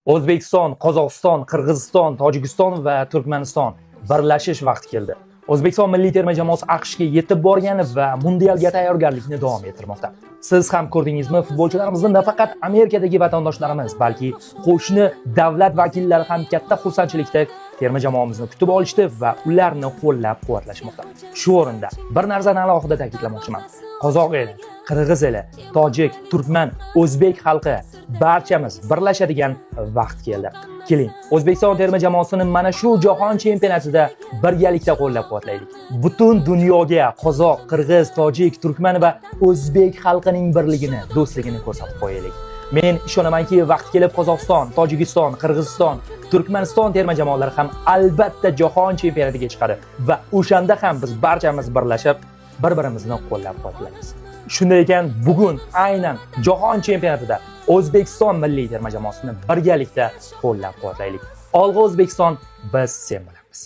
O'zbekiston, Qozog'iston, Qirg'iziston, Tojikiston va Turkmaniston birlashish vaqti keldi. O'zbekiston milliy terma jamoasi AQShga yetib borgani va mundialga tayyorgarlikni davom ettirmoqda. Siz ham ko'rdingizmi, futbolchilarimizni nafaqat Amerikadagi vatandoshlarimiz, balki qo'shni davlat vakillari ham katta xursandchilikda terma jamoamizni kutib olishdi va ularni qo'llab-quvvatlashmoqda. Shu o'rinda bir narsani alohida ta'kidlamoqchiman. Qozoq eli, Qirg'iz eli, Tojik, Turkman, O'zbek xalqi barchamiz birlashadigan vaqt keldi. Keling, O'zbekiston terma jamoasini mana shu jahon chempionatida birgalikda qo'llab-quvvatlaylik. Butun dunyoga Qozoq, Qirg'iz, Tojik, Turkman va O'zbek xalqining birligini, do'stligini ko'rsatib qo'yaylik. Men ishonamanki, vaqt kelib Qozog'iston, Tojikiston, Qirg'iziston, Turkmaniston terma jamoalari ham albatta jahon chempionatiga chiqadi va o'shanda ham biz barchamiz birlashib bir-birimizni qo'llab-quvvatlaymiz. Shunday ekan, bugun aynan jahon chempionatida O'zbekiston milliy terma jamoasini birgalikda qo'llab-quvvatlaylik. Olg'a O'zbekiston, biz sen bilamiz.